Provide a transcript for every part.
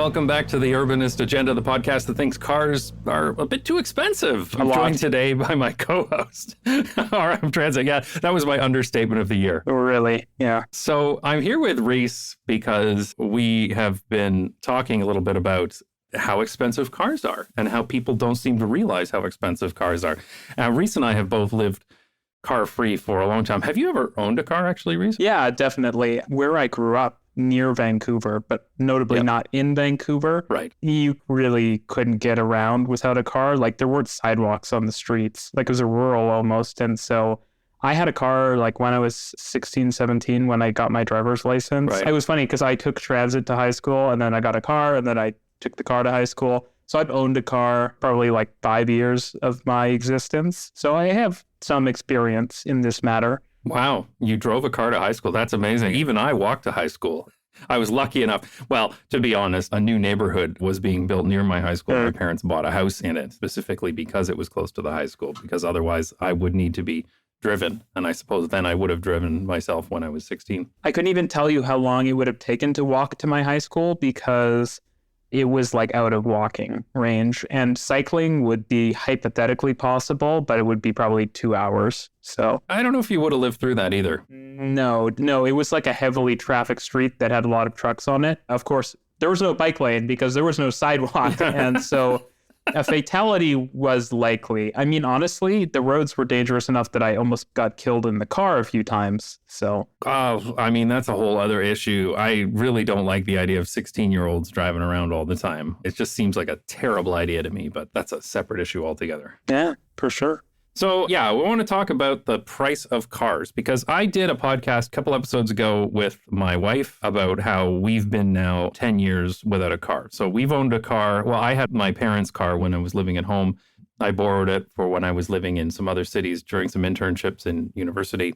welcome back to the Urbanist Agenda, the podcast that thinks cars are a bit too expensive. I'm joined today by my co-host, RMTransit. Yeah, that was my understatement of the year. Really? Yeah. So I'm here with Reese because we have been talking a little bit about how expensive cars are and how people don't seem to realize how expensive cars are. Reese and I have both lived car-free for a long time. Have you ever owned a car, actually, Reese? Yeah, definitely. Where I grew up, near Vancouver, but notably not in Vancouver. Right. You really couldn't get around without a car. Like, there weren't sidewalks on the streets. Like, it was a rural almost. And so I had a car like when I was 16, 17, when I got my driver's license. Right. It was funny because I took transit to high school and then I got a car and then I took the car to high school. So I've owned a car probably like 5 years of my existence. So I have some experience in this matter. Wow, you drove a car to high school. That's amazing. Even I walked to high school. I was lucky enough. Well, to be honest, a new neighborhood was being built near my high school. My parents bought a house in it specifically because it was close to the high school, because otherwise I would need to be driven. And I suppose then I would have driven myself when I was 16. I couldn't even tell you how long it would have taken to walk to my high school because it was like out of walking range, and cycling would be hypothetically possible, but it would be probably 2 hours. So I don't know if you would have lived through that either. No, it was like a heavily trafficked street that had a lot of trucks on it. Of course, there was no bike lane because there was no sidewalk. And so a fatality was likely. I mean, honestly, the roads were dangerous enough that I almost got killed in the car a few times. So, I mean, that's a whole other issue. I really don't like the idea of 16-year-olds driving around all the time. It just seems like a terrible idea to me, but that's a separate issue altogether. Yeah, for sure. So, yeah, we want to talk about the price of cars, because I did a podcast a couple episodes ago with my wife about how we've been now 10 years without a car. So we've owned a car. Well, I had my parents' car when I was living at home. I borrowed it for when I was living in some other cities during some internships in university.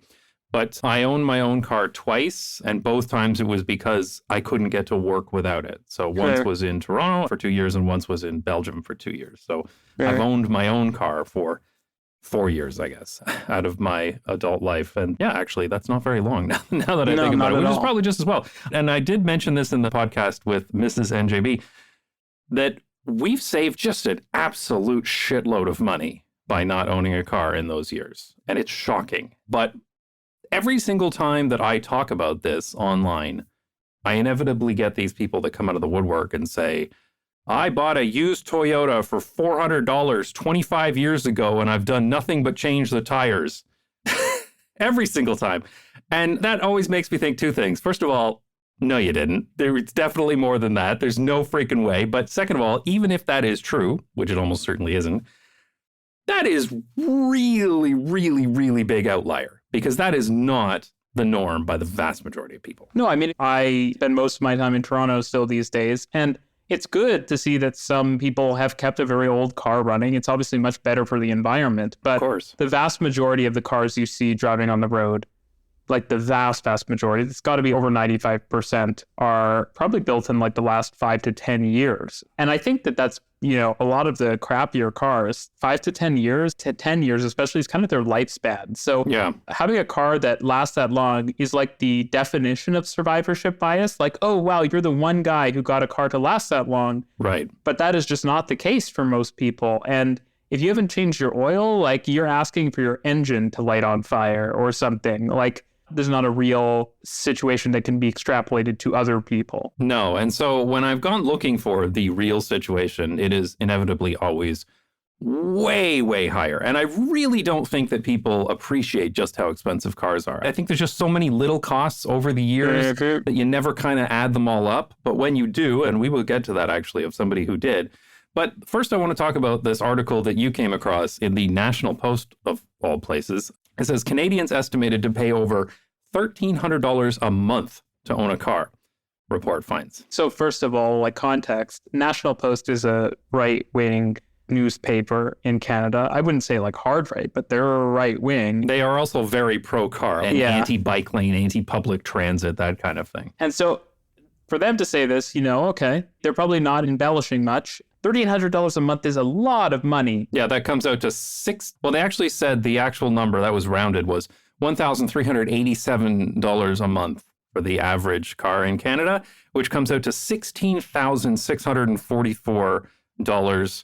But I owned my own car twice, and both times it was because I couldn't get to work without it. So once was in Toronto for 2 years and once was in Belgium for 2 years. So I've owned my own car for 4 years, I guess, out of my adult life. And yeah, actually, that's not very long now that I think about it, which is probably just as well. And I did mention this in the podcast with Mrs. NJB, that we've saved just an absolute shitload of money by not owning a car in those years. And it's shocking. But every single time that I talk about this online, I inevitably get these people that come out of the woodwork and say, I bought a used Toyota for $400 25 years ago, and I've done nothing but change the tires. Every single time. And that always makes me think two things. First of all, no, you didn't. It's definitely more than that. There's no freaking way. But second of all, even if that is true, which it almost certainly isn't, that is really, really, really big outlier, because that is not the norm by the vast majority of people. No, I mean, I spend most of my time in Toronto still these days, and it's good to see that some people have kept a very old car running. It's obviously much better for the environment. But of course, the vast majority of the cars you see driving on the road, like the vast majority, it's got to be over 95%, are probably built in like the last 5 to 10 years. And I think that that's, a lot of the crappier cars, 5 to 10 years, to 10 years especially, is kind of their lifespan. So having a car that lasts that long is like the definition of survivorship bias. Like, oh, wow, you're the one guy who got a car to last that long. Right. But that is just not the case for most people. And if you haven't changed your oil, like, you're asking for your engine to light on fire or something. Like, there's not a real situation that can be extrapolated to other people. No. And so when I've gone looking for the real situation, it is inevitably always way, way higher. And I really don't think that people appreciate just how expensive cars are. I think there's just so many little costs over the years that you never kind of add them all up. But when you do, and we will get to that actually of somebody who did. But first, I want to talk about this article that you came across in the National Post of all places. It says Canadians estimated to pay over $1,300 a month to own a car, report finds. So first of all, like context, National Post is a right-wing newspaper in Canada. I wouldn't say like hard right, but they're right-wing. They are also very pro-car and anti-bike lane, anti-public transit, that kind of thing. And so for them to say this, okay, they're probably not embellishing much. $1,300 a month is a lot of money. Yeah, that comes out to they actually said the actual number that was rounded was $1,387 a month for the average car in Canada, which comes out to $16,644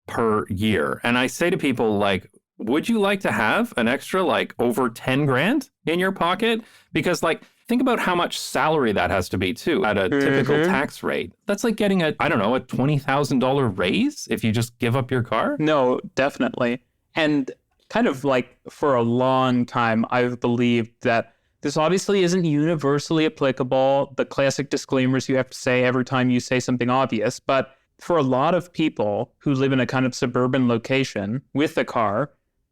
per year. And I say to people, like, would you like to have an extra, like, over 10 grand in your pocket? Because, like, think about how much salary that has to be, too, at a typical tax rate. That's like getting a $20,000 raise if you just give up your car. No, definitely. And kind of like for a long time, I've believed that this obviously isn't universally applicable, the classic disclaimers you have to say every time you say something obvious. But for a lot of people who live in a kind of suburban location with a car,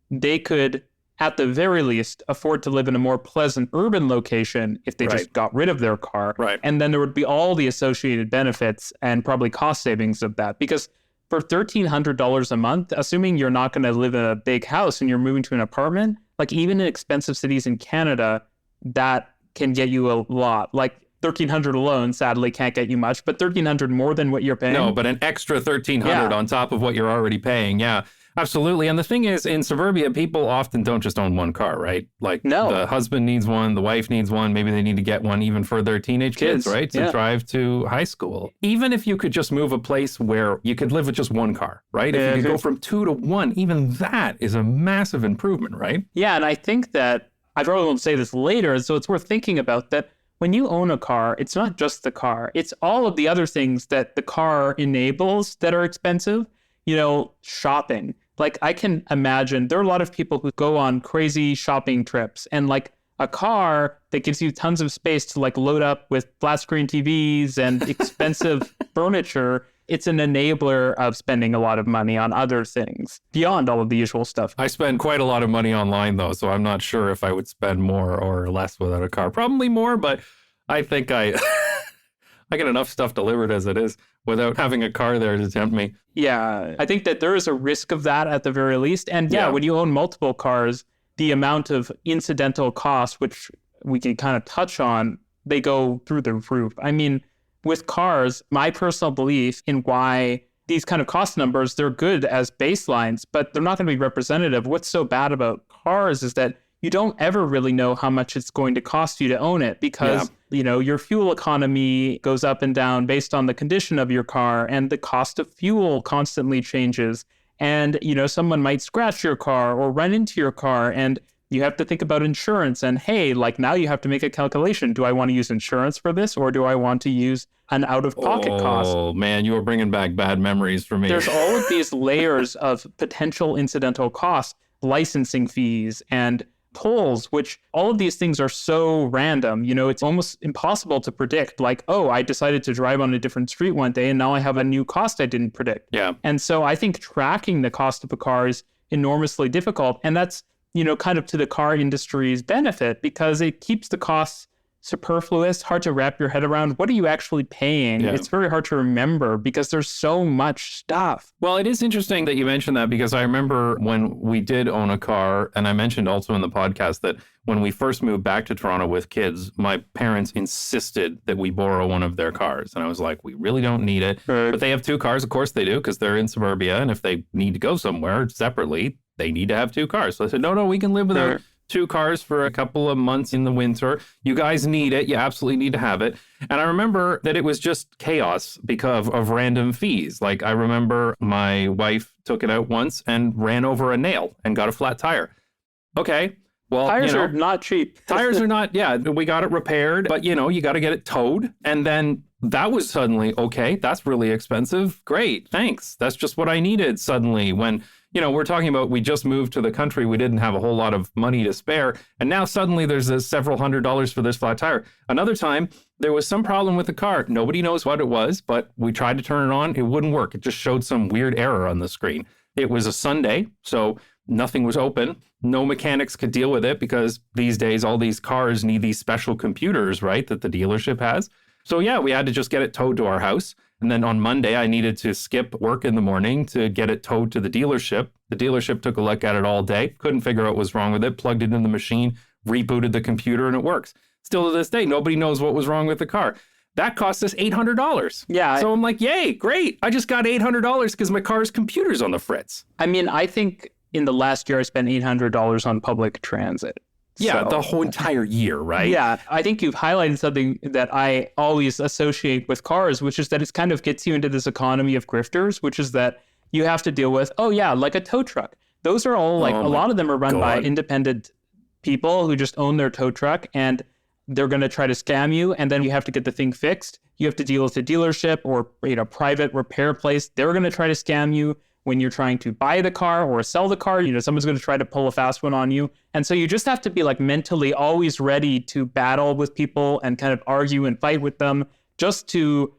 they could, at the very least, afford to live in a more pleasant urban location if they just got rid of their car. Right. And then there would be all the associated benefits and probably cost savings of that. Because for $1,300 a month, assuming you're not going to live in a big house and you're moving to an apartment, like even in expensive cities in Canada, that can get you a lot. Like $1,300 alone, sadly, can't get you much, but $1,300 more than what you're paying. No, but an extra $1,300 on top of what you're already paying. Yeah, absolutely. And the thing is, in suburbia, people often don't just own one car, right? Like the husband needs one, the wife needs one, maybe they need to get one even for their teenage kids, right? To drive to high school. Even if you could just move a place where you could live with just one car, right? If you could go from 2 to 1, even that is a massive improvement, right? Yeah, and I think that, I probably won't say this later, so it's worth thinking about that. When you own a car, it's not just the car. It's all of the other things that the car enables that are expensive. You know, shopping. Like, I can imagine there are a lot of people who go on crazy shopping trips, and like a car that gives you tons of space to like load up with flat screen TVs and expensive furniture. It's an enabler of spending a lot of money on other things beyond all of the usual stuff. I spend quite a lot of money online, though, so I'm not sure if I would spend more or less without a car. Probably more, but I think I get enough stuff delivered as it is without having a car there to tempt me. Yeah, I think that there is a risk of that at the very least. And when you own multiple cars, the amount of incidental costs, which we can kind of touch on, they go through the roof. I mean, with cars, my personal belief in why these kind of cost numbers, they're good as baselines, but they're not going to be representative. What's so bad about cars is that you don't ever really know how much it's going to cost you to own it because, you know, your fuel economy goes up and down based on the condition of your car, and the cost of fuel constantly changes. And, you know, someone might scratch your car or run into your car, and you have to think about insurance. And hey, like now you have to make a calculation. Do I want to use insurance for this, or do I want to use an out-of-pocket cost? Oh, man, you are bringing back bad memories for me. There's all of these layers of potential incidental costs, licensing fees and tolls, which all of these things are so random. You know, it's almost impossible to predict. Like, oh, I decided to drive on a different street one day, and now I have a new cost I didn't predict. Yeah. And so I think tracking the cost of a car is enormously difficult. And that's, you know, kind of to the car industry's benefit because it keeps the costs superfluous, hard to wrap your head around. What are you actually paying? Yeah. It's very hard to remember because there's so much stuff. Well, it is interesting that you mentioned that because I remember when we did own a car, and I mentioned also in the podcast that when we first moved back to Toronto with kids, my parents insisted that we borrow one of their cars. And I was like, we really don't need it. Right. But they have 2 cars. Of course they do, because they're in suburbia. And if they need to go somewhere separately, they need to have 2 cars. So I said, no, we can live without 2 cars for a couple of months in the winter. You guys need it. You absolutely need to have it. And I remember that it was just chaos because of random fees. Like I remember my wife took it out once and ran over a nail and got a flat tire. Okay. Well, tires are not cheap. Tires are not. Yeah, we got it repaired, but you know, you got to get it towed. And then that was suddenly, okay, that's really expensive. Great. Thanks. That's just what I needed suddenly when, you know, we're talking about we just moved to the country. We didn't have a whole lot of money to spare. And now suddenly there's several $100s for this flat tire. Another time, there was some problem with the car. Nobody knows what it was, but we tried to turn it on. It wouldn't work. It just showed some weird error on the screen. It was a Sunday, so nothing was open. No mechanics could deal with it because these days all these cars need these special computers, right, that the dealership has. So yeah, we had to just get it towed to our house. And then on Monday, I needed to skip work in the morning to get it towed to the dealership. The dealership took a look at it all day, couldn't figure out what was wrong with it, plugged it in the machine, rebooted the computer, and it works. Still to this day, nobody knows what was wrong with the car. That cost us $800. Yeah. So I'm like, yay, great. I just got $800 because my car's computer's on the fritz. I mean, I think in the last year, I spent $800 on public transit. Yeah, So, the whole entire year, right? yeah, I think you've highlighted something that I always associate with cars, which is that it kind of gets you into this economy of grifters, which is that you have to deal with, oh yeah, like a tow truck. Those are all like, Oh a my lot of them are run by God. independent people who just own their tow truck, and they're going to try to scam you, and then you have to get the thing fixed. You have to deal with a dealership or private repair place. They're going to try to scam you when you're trying to buy the car or sell the car. Someone's going to try to pull a fast one on you. And so you just have to be like mentally always ready to battle with people and kind of argue and fight with them just to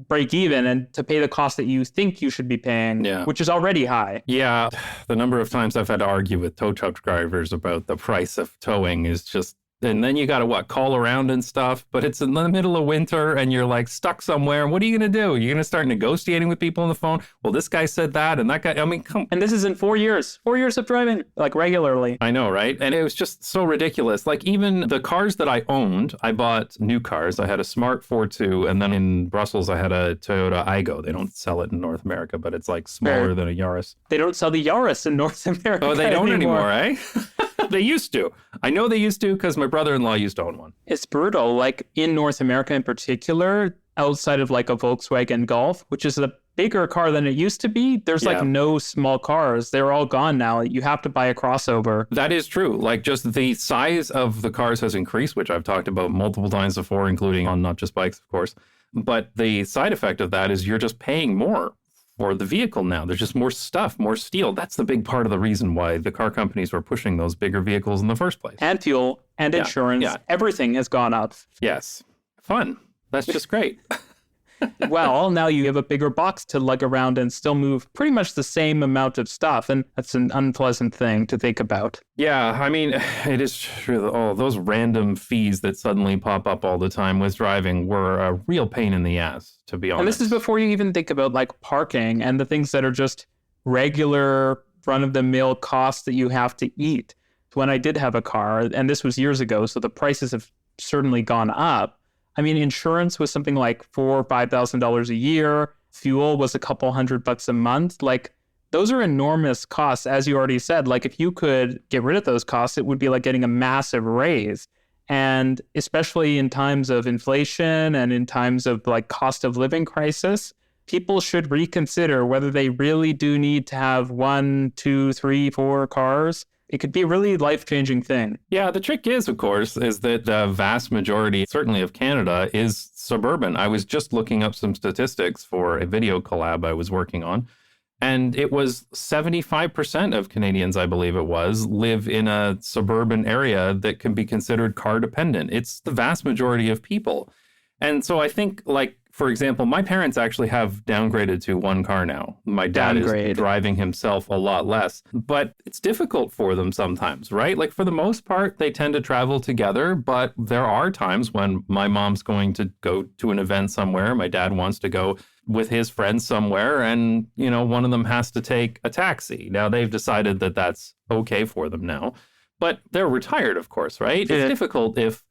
break even and to pay the cost that you think you should be paying, which is already high. Yeah, the number of times I've had to argue with tow truck drivers about the price of towing is just, and then you got to call around and stuff, but it's in the middle of winter and you're like stuck somewhere. What are you going to do? You're going to start negotiating with people on the phone? Well, this guy said that and that guy, I mean, come. And this is in 4 years of driving, like regularly. I know, right? And it was just so ridiculous. Like even the cars that I owned, I bought new cars. I had a Smart 4.2, and then in Brussels, I had a Toyota Aygo. They don't sell it in North America, but it's like smaller than a Yaris. They don't sell the Yaris in North America. Oh, they don't anymore, eh? They used to. I know they used to because my brother-in-law used to own one. It's brutal. Like in North America in particular, outside of like a Volkswagen Golf, which is a bigger car than it used to be, there's like no small cars. They're all gone now. You have to buy a crossover. That is true. Like just the size of the cars has increased, which I've talked about multiple times before, including on Not Just Bikes, of course. But the side effect of that is you're just paying more for the vehicle now. There's just more stuff, more steel. That's the big part of the reason why the car companies were pushing those bigger vehicles in the first place. And fuel and insurance. Everything has gone up. Yes. Fun. That's just great. Well, now you have a bigger box to lug around and still move pretty much the same amount of stuff. And that's an unpleasant thing to think about. Yeah, I mean, it is true. Oh, those random fees that suddenly pop up all the time with driving were a real pain in the ass, to be honest. And this is before you even think about like parking and the things that are just regular run-of-the-mill costs that you have to eat. When I did have a car, and this was years ago, so the prices have certainly gone up. I mean, insurance was something like $4,000 or $5,000 a year. Fuel was a couple $100 a month. Like, those are enormous costs, as you already said. Like, if you could get rid of those costs, it would be like getting a massive raise. And especially in times of inflation and in times of like cost of living crisis, people should reconsider whether they really do need to have 1, 2, 3, 4 cars. It could be a really life-changing thing. Yeah, the trick is, of course, is that the vast majority, certainly of Canada, is suburban. I was just looking up some statistics for a video collab I was working on, and it was 75% of Canadians, I believe it was, live in a suburban area that can be considered car dependent. It's the vast majority of people. And so I think, like, for example, my parents actually have downgraded to one car now. My dad is driving himself a lot less, but it's difficult for them sometimes, right? Like for the most part, they tend to travel together, but there are times when my mom's going to go to an event somewhere. My dad wants to go with his friends somewhere, and, you know, one of them has to take a taxi. Now, they've decided that that's okay for them now, but they're retired, of course, right? It's difficult if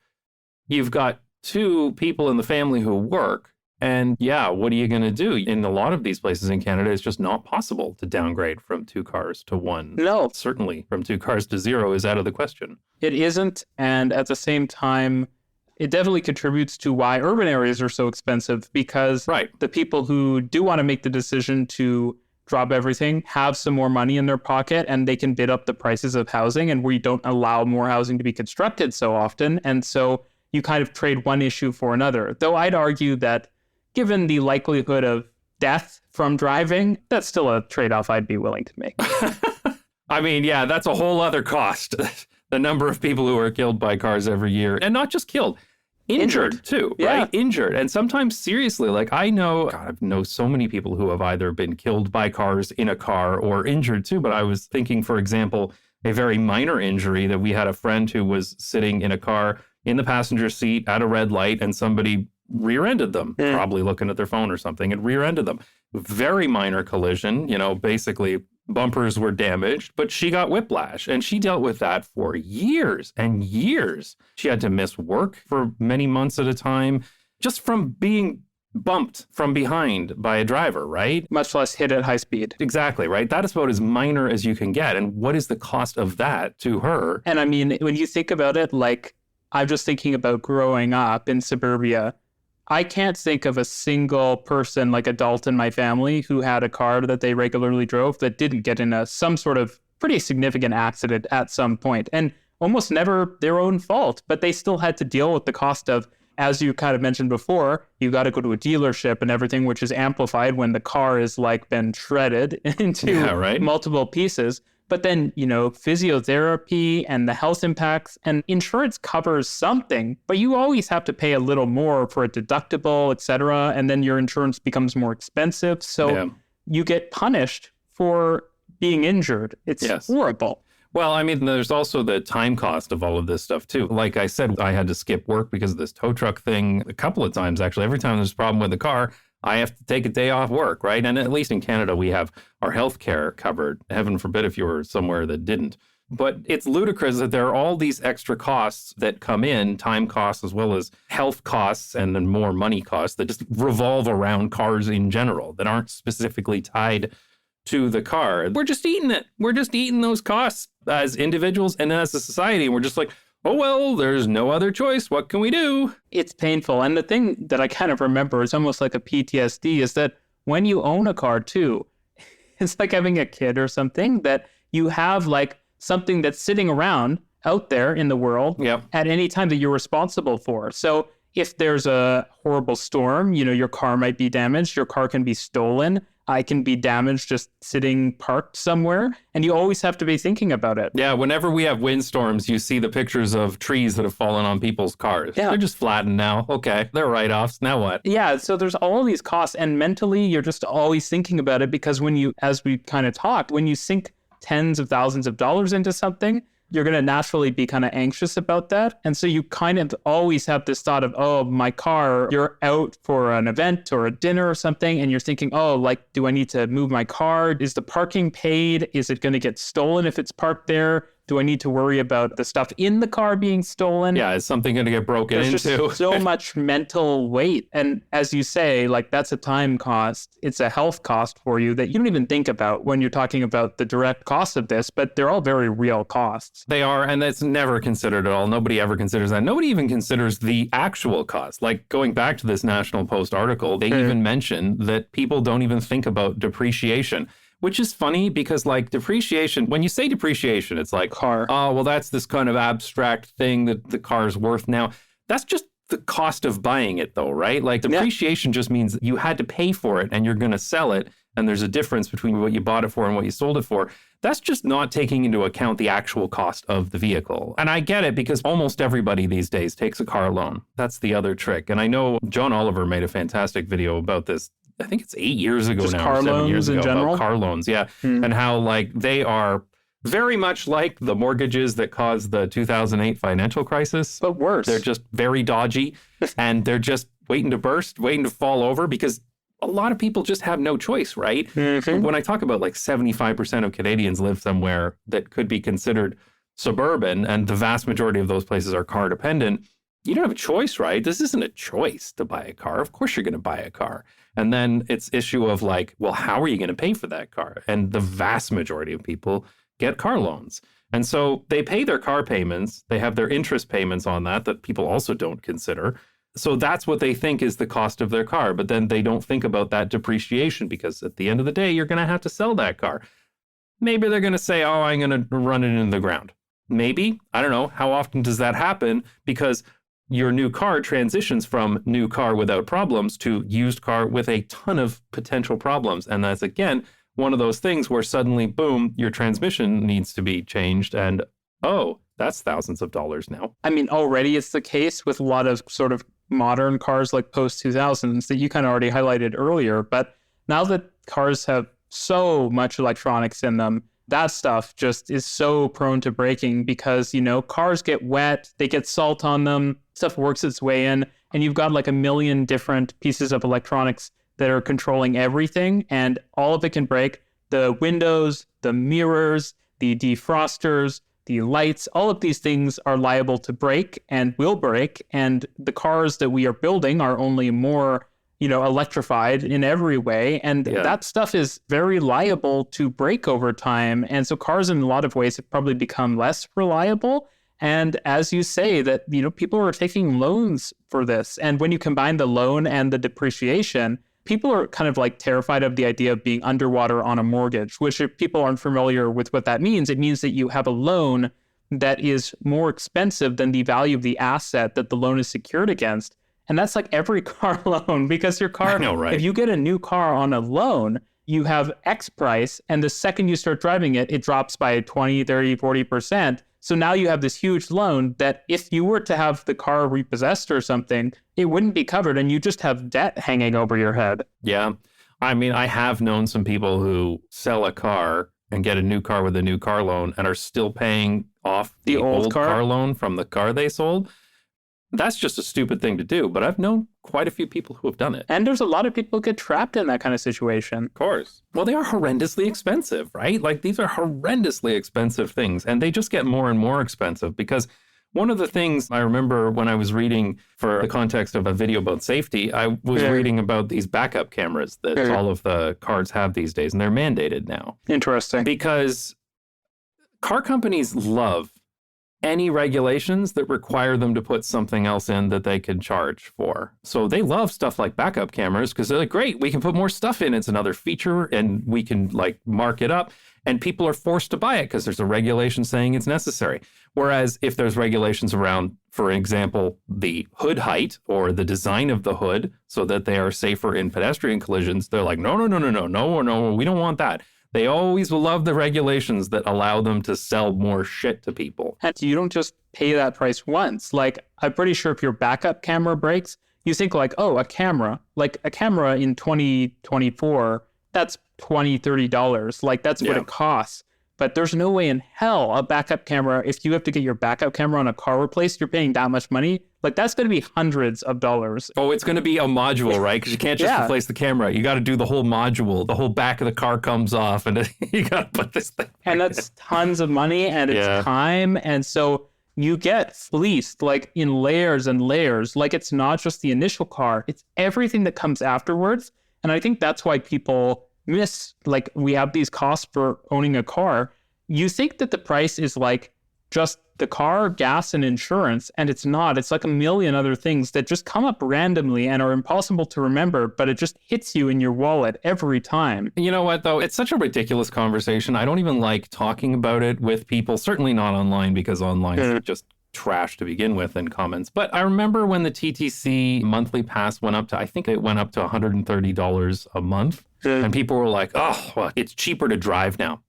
you've got two people in the family who work. And yeah, what are you going to do? In a lot of these places in Canada, it's just not possible to downgrade from 2 cars to 1. No. Certainly from 2 cars to 0 is out of the question. It isn't. And at the same time, it definitely contributes to why urban areas are so expensive, because the people who do want to make the decision to drop everything have some more money in their pocket and they can bid up the prices of housing, and we don't allow more housing to be constructed so often. And so you kind of trade one issue for another. Though I'd argue that given the likelihood of death from driving, that's still a trade-off I'd be willing to make. I mean, yeah, that's a whole other cost. The number of people who are killed by cars every year, and not just killed, injured too, right? Injured. And sometimes seriously, like I know so many people who have either been killed by cars in a car or injured too. But I was thinking, for example, a very minor injury that we had a friend who was sitting in a car in the passenger seat at a red light, and somebody rear-ended them, probably looking at their phone or something, and rear-ended them. Very minor collision, you know, basically bumpers were damaged, but she got whiplash, and she dealt with that for years and years. She had to miss work for many months at a time, just from being bumped from behind by a driver, right? Much less hit at high speed. Exactly, right? That is about as minor as you can get. And what is the cost of that to her? And I mean, when you think about it, like, I'm just thinking about growing up in suburbia. I can't think of a single person, like adult in my family, who had a car that they regularly drove that didn't get in some sort of pretty significant accident at some point. And almost never their own fault, but they still had to deal with the cost of, as you kind of mentioned before, you got to go to a dealership and everything, which is amplified when the car is like been shredded into multiple pieces. But then, physiotherapy and the health impacts, and insurance covers something, but you always have to pay a little more for a deductible, et cetera. And then your insurance becomes more expensive. So you get punished for being injured. It's horrible. Well, I mean, there's also the time cost of all of this stuff, too. Like I said, I had to skip work because of this tow truck thing a couple of times, actually. Every time there's a problem with the car, I have to take a day off work, right? And at least in Canada, we have our health care covered. Heaven forbid if you were somewhere that didn't. But it's ludicrous that there are all these extra costs that come in, time costs as well as health costs and then more money costs that just revolve around cars in general that aren't specifically tied to the car. We're just eating it. We're just eating those costs as individuals and as a society. And we're just like, oh, well, there's no other choice. What can we do? It's painful. And the thing that I kind of remember is almost like a PTSD is that when you own a car too, it's like having a kid or something, that you have like something that's sitting around out there in the world at any time that you're responsible for. So if there's a horrible storm, your car might be damaged, your car can be stolen. I can be damaged just sitting parked somewhere, and you always have to be thinking about it. Yeah, whenever we have windstorms, you see the pictures of trees that have fallen on people's cars. Yeah. They're just flattened now. Okay, they're write-offs. Now what? Yeah, so there's all these costs, and mentally, you're just always thinking about it because when you, as we kind of talked, when you sink tens of thousands of dollars into something, you're going to naturally be kind of anxious about that. And so you kind of always have this thought of, oh, my car, you're out for an event or a dinner or something, and you're thinking, oh, like, do I need to move my car? Is the parking paid? Is it going to get stolen if it's parked there? Do I need to worry about the stuff in the car being stolen? Yeah, is something going to get broken There's into? Just so much mental weight. And as you say, like, that's a time cost. It's a health cost for you that you don't even think about when you're talking about the direct cost of this, but they're all very real costs. They are, and that's never considered at all. Nobody ever considers that. Nobody even considers the actual cost. Like, going back to this National Post article, they even mention that people don't even think about depreciation. Which is funny because, like, depreciation, when you say depreciation, it's like, car. Oh, well, that's this kind of abstract thing that the car's worth now. That's just the cost of buying it, though, right? Like, depreciation just means you had to pay for it and you're going to sell it. And there's a difference between what you bought it for and what you sold it for. That's just not taking into account the actual cost of the vehicle. And I get it because almost everybody these days takes a car loan. That's the other trick. And I know John Oliver made a fantastic video about this. I think it's 8 years ago just now, car or 7 years ago, in general? about car loans, and how, like, they are very much like the mortgages that caused the 2008 financial crisis. But worse. They're just very dodgy, and they're just waiting to burst, waiting to fall over, because a lot of people just have no choice, right? Mm-hmm. When I talk about, like, 75% of Canadians live somewhere that could be considered suburban, and the vast majority of those places are car dependent, you don't have a choice, right? This isn't a choice to buy a car. Of course you're going to buy a car. And then it's issue of like, well, how are you going to pay for that car? And the vast majority of people get car loans. And so they pay their car payments. They have their interest payments on that people also don't consider. So that's what they think is the cost of their car. But then they don't think about that depreciation because at the end of the day, you're going to have to sell that car. Maybe they're going to say, oh, I'm going to run it into the ground. Maybe. I don't know. How often does that happen? Because your new car transitions from new car without problems to used car with a ton of potential problems. And that's, again, one of those things where suddenly, boom, your transmission needs to be changed. And, oh, that's thousands of dollars now. I mean, already it's the case with a lot of sort of modern cars like post-2000s that you kind of already highlighted earlier. But now that cars have so much electronics in them, that stuff just is so prone to breaking because, cars get wet, they get salt on them, stuff works its way in, and you've got like a million different pieces of electronics that are controlling everything, and all of it can break. The windows, the mirrors, the defrosters, the lights, all of these things are liable to break and will break, and the cars that we are building are only more electrified in every way. And that stuff is very liable to break over time. And so cars in a lot of ways have probably become less reliable. And as you say that, people are taking loans for this. And when you combine the loan and the depreciation, people are kind of like terrified of the idea of being underwater on a mortgage, which if people aren't familiar with what that means, it means that you have a loan that is more expensive than the value of the asset that the loan is secured against. And that's like every car loan, because your car, I know, right? If you get a new car on a loan, you have X price, and the second you start driving it, it drops by 20, 30, 40%. So now you have this huge loan that if you were to have the car repossessed or something, it wouldn't be covered, and you just have debt hanging over your head. Yeah. I mean, I have known some people who sell a car and get a new car with a new car loan and are still paying off the old car loan from the car they sold. That's just a stupid thing to do, but I've known quite a few people who have done it. And there's a lot of people who get trapped in that kind of situation. Of course. Well, they are horrendously expensive, right? Like, these are horrendously expensive things, and they just get more and more expensive because one of the things I remember when I was reading for the context of a video about safety, I was reading about these backup cameras that all of the cars have these days, and they're mandated now. Interesting. Because car companies love any regulations that require them to put something else in that they can charge for. So they love stuff like backup cameras because they're like, great, we can put more stuff in. It's another feature and we can like mark it up. And people are forced to buy it because there's a regulation saying it's necessary. Whereas if there's regulations around, for example, the hood height or the design of the hood so that they are safer in pedestrian collisions, they're like, no, we don't want that. They always will love the regulations that allow them to sell more shit to people. And you don't just pay that price once. Like, I'm pretty sure if your backup camera breaks, you think like, oh, a camera in 2024, that's $20, $30. Like, that's what it costs. But there's no way in hell a backup camera, if you have to get your backup camera on a car replaced, you're paying that much money. Like, that's going to be hundreds of dollars. Oh, it's going to be a module, right? Because you can't just replace the camera. You got to do the whole module. The whole back of the car comes off and you got to put this thing. And that's tons of money and it's time. And so you get fleeced like in layers and layers. Like, it's not just the initial car, it's everything that comes afterwards. And I think that's why people miss, like, we have these costs for owning a car. You think that the price is like just the car, gas, and insurance, and it's not. It's like a million other things that just come up randomly and are impossible to remember, but it just hits you in your wallet every time. You know what, though? It's such a ridiculous conversation. I don't even like talking about it with people, certainly not online, because online is just trash to begin with in comments. But I remember when the TTC monthly pass went up to, I think it went up to $130 a month. And people were like, oh, well, it's cheaper to drive now.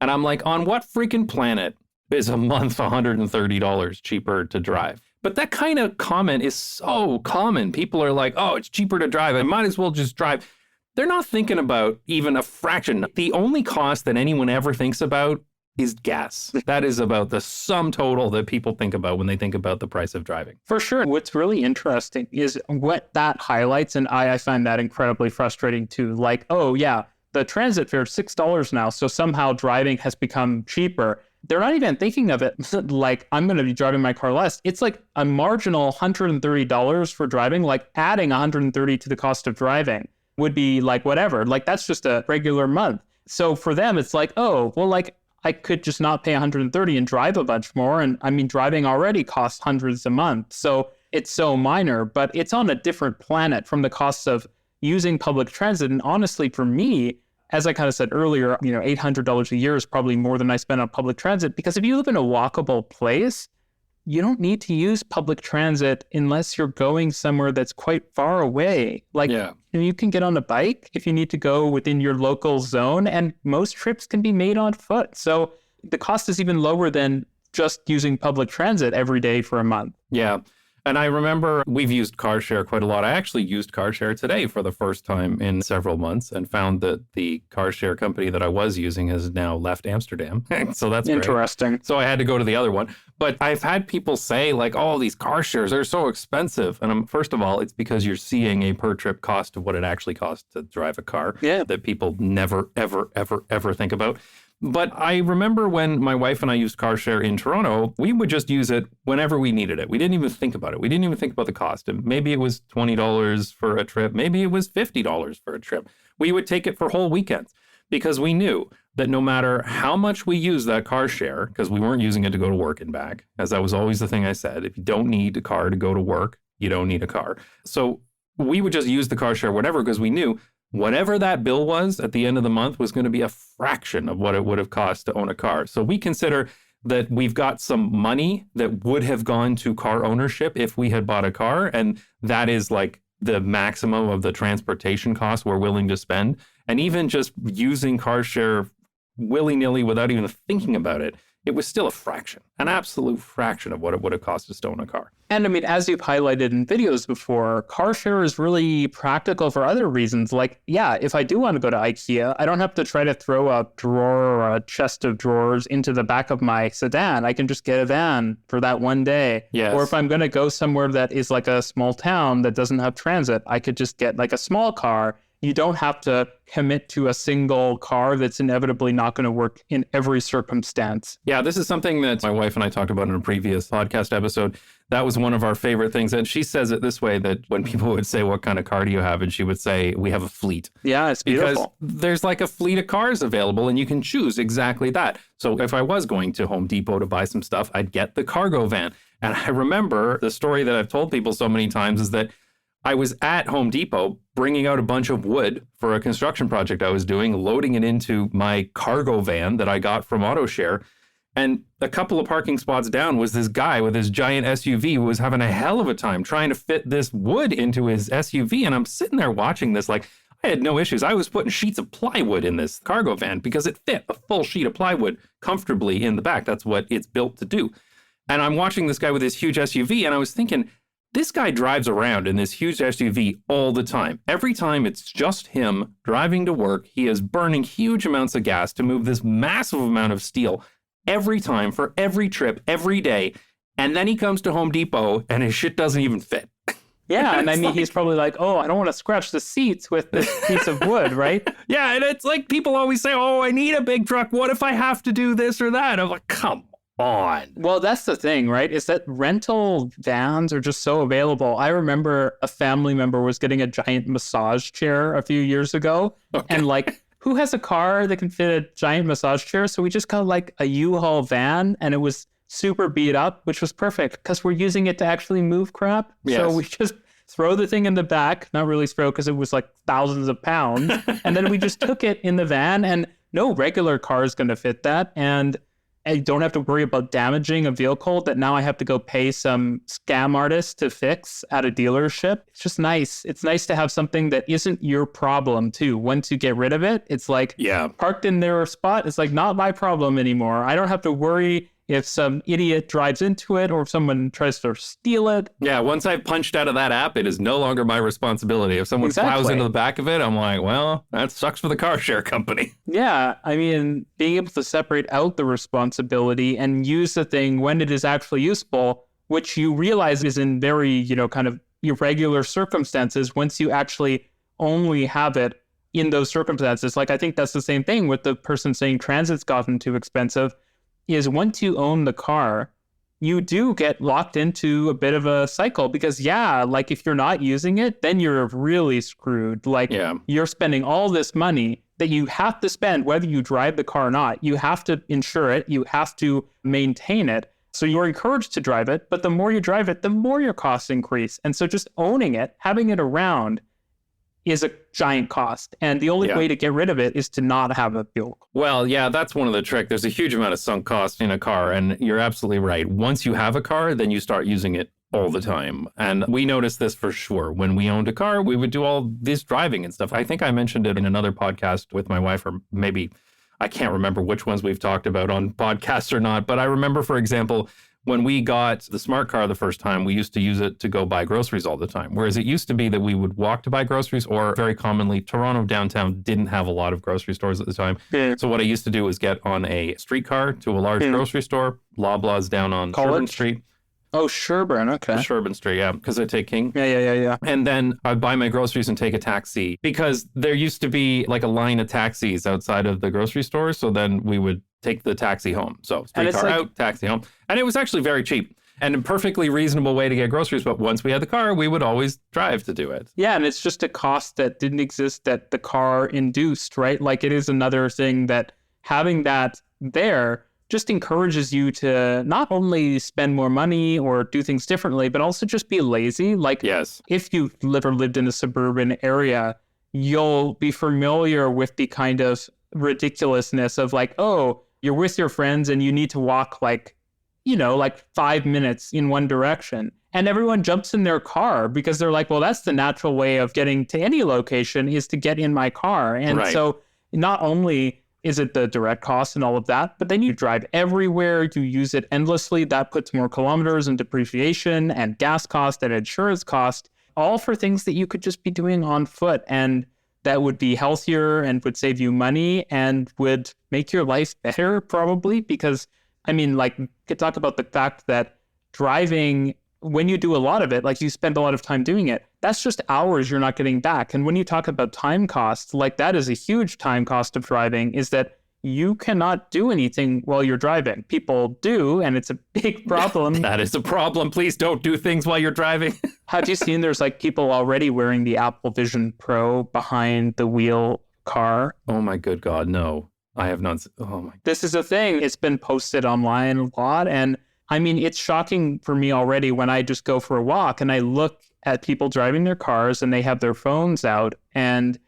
And I'm like, on what freaking planet is a month $130 cheaper to drive? But that kind of comment is so common. People are like, oh, it's cheaper to drive. I might as well just drive. They're not thinking about even a fraction. The only cost that anyone ever thinks about is gas. That is about the sum total that people think about when they think about the price of driving. For sure. What's really interesting is what that highlights, and I find that incredibly frustrating too. Like, oh yeah, the transit fare is $6 now, so somehow driving has become cheaper. They're not even thinking of it like, I'm going to be driving my car less. It's like a marginal $130 for driving, like adding $130 to the cost of driving would be like whatever. Like, that's just a regular month. So for them, it's like, oh, well, like, I could just not pay $130 and drive a bunch more. And I mean, driving already costs hundreds a month. So it's so minor, but it's on a different planet from the costs of using public transit. And honestly, for me, as I kind of said earlier, $800 a year is probably more than I spend on public transit, because if you live in a walkable place, you don't need to use public transit unless you're going somewhere that's quite far away. Like, you can get on a bike if you need to go within your local zone, and most trips can be made on foot. So the cost is even lower than just using public transit every day for a month. Yeah. And I remember we've used car share quite a lot. I actually used car share today for the first time in several months and found that the car share company that I was using has now left Amsterdam. So that's interesting. Great. So I had to go to the other one. But I've had people say like, oh, these car shares are so expensive. And first of all, it's because you're seeing a per trip cost of what it actually costs to drive a car that people never, ever, ever, ever think about. But I remember when my wife and I used car share in Toronto, we would just use it whenever we needed it. We didn't even think about it. We didn't even think about the cost. And maybe it was $20 for a trip. Maybe it was $50 for a trip. We would take it for whole weekends because we knew that no matter how much we use that car share, because we weren't using it to go to work and back, as that was always the thing I said, if you don't need a car to go to work, you don't need a car. So we would just use the car share whatever, because we knew whatever that bill was at the end of the month was going to be a fraction of what it would have cost to own a car. So we consider that we've got some money that would have gone to car ownership if we had bought a car. And that is like the maximum of the transportation costs we're willing to spend. And even just using car share willy-nilly without even thinking about it, it was still a fraction, an absolute fraction of what it would have cost us to own a car. And I mean, as you've highlighted in videos before, car share is really practical for other reasons. Like, yeah, if I do want to go to IKEA, I don't have to try to throw a drawer or a chest of drawers into the back of my sedan. I can just get a van for that one day. Yes. Or if I'm going to go somewhere that is like a small town that doesn't have transit, I could just get like a small car. You don't have to commit to a single car that's inevitably not going to work in every circumstance. Yeah, this is something that my wife and I talked about in a previous podcast episode. That was one of our favorite things. And she says it this way, that when people would say, what kind of car do you have? And she would say, we have a fleet. Yeah, it's beautiful. Because there's like a fleet of cars available and you can choose exactly that. So if I was going to Home Depot to buy some stuff, I'd get the cargo van. And I remember the story that I've told people so many times is that I was at Home Depot bringing out a bunch of wood for a construction project I was doing, loading it into my cargo van that I got from AutoShare. And a couple of parking spots down was this guy with his giant SUV who was having a hell of a time trying to fit this wood into his SUV. And I'm sitting there watching this like I had no issues. I was putting sheets of plywood in this cargo van because it fit a full sheet of plywood comfortably in the back. That's what it's built to do. And I'm watching this guy with this huge SUV and I was thinking, this guy drives around in this huge SUV all the time. Every time it's just him driving to work, he is burning huge amounts of gas to move this massive amount of steel every time for every trip, every day. And then he comes to Home Depot and his shit doesn't even fit. Yeah, and I mean, he's probably like, oh, I don't want to scratch the seats with this piece of wood, right? Yeah, and it's like people always say, oh, I need a big truck. What if I have to do this or that? I'm like, come on. Well, that's the thing, right? Is that rental vans are just so available. I remember a family member was getting a giant massage chair a few years ago. Okay. And like, who has a car that can fit a giant massage chair? So we just got like a U-Haul van and it was super beat up, which was perfect because we're using it to actually move crap. Yes. So we just throw the thing in the back, not really throw because it was like thousands of pounds. And then we just took it in the van and no regular car is going to fit that. And I don't have to worry about damaging a vehicle that now I have to go pay some scam artist to fix at a dealership. It's just nice. It's nice to have something that isn't your problem too. Once you get rid of it, it's like parked in their spot. It's like not my problem anymore. I don't have to worry if some idiot drives into it or if someone tries to steal it. Yeah, once I've punched out of that app, it is no longer my responsibility. If someone plows into the back of it, I'm like, well, that sucks for the car share company. Yeah, I mean, being able to separate out the responsibility and use the thing when it is actually useful, which you realize is in very, kind of irregular circumstances once you actually only have it in those circumstances. Like, I think that's the same thing with the person saying transit's gotten too expensive. Is once you own the car, you do get locked into a bit of a cycle because, like if you're not using it, then you're really screwed. Like you're spending all this money that you have to spend, whether you drive the car or not. You have to insure it. You have to maintain it. So you're encouraged to drive it. But the more you drive it, the more your costs increase. And so just owning it, having it around is a giant cost. And the only way to get rid of it is to not have a fuel. Well, yeah, that's one of the tricks. There's a huge amount of sunk cost in a car. And you're absolutely right. Once you have a car, then you start using it all the time. And we noticed this for sure. When we owned a car, we would do all this driving and stuff. I think I mentioned it in another podcast with my wife, or maybe I can't remember which ones we've talked about on podcasts or not. But I remember, for example, when we got the smart car the first time, we used to use it to go buy groceries all the time. Whereas it used to be that we would walk to buy groceries, or very commonly, Toronto downtown didn't have a lot of grocery stores at the time. Yeah. So what I used to do was get on a streetcar to a large grocery store, Loblaws down on Sherburne Street. Oh, Sherburne. Okay. Sherburne Street, yeah, because I take King. Yeah. And then I'd buy my groceries and take a taxi because there used to be like a line of taxis outside of the grocery store. So then we would take the taxi home. So streetcar out, taxi home. And it was actually very cheap and a perfectly reasonable way to get groceries. But once we had the car, we would always drive to do it. Yeah, and it's just a cost that didn't exist that the car induced, right? Like it is another thing that having that there just encourages you to not only spend more money or do things differently, but also just be lazy. Like, yes, if you've lived in a suburban area, you'll be familiar with the kind of ridiculousness of like, oh, you're with your friends and you need to walk like 5 minutes in one direction. And everyone jumps in their car because they're like, well, that's the natural way of getting to any location is to get in my car. And so not only is it the direct cost and all of that, but then you drive everywhere, you use it endlessly. That puts more kilometers and depreciation and gas cost and insurance cost, all for things that you could just be doing on foot. And that would be healthier and would save you money and would make your life better probably. Because, I mean, like, you could talk about the fact that driving, when you do a lot of it, like you spend a lot of time doing it, that's just hours you're not getting back. And when you talk about time costs, like that is a huge time cost of driving, is that you cannot do anything while you're driving. People do, and it's a big problem. That is a problem. Please don't do things while you're driving. Have you seen there's like people already wearing the Apple Vision Pro behind the wheel car? Oh my good God, no. I have not. Oh my. This is a thing. It's been posted online a lot. And I mean, it's shocking for me already when I just go for a walk and I look at people driving their cars and they have their phones out. And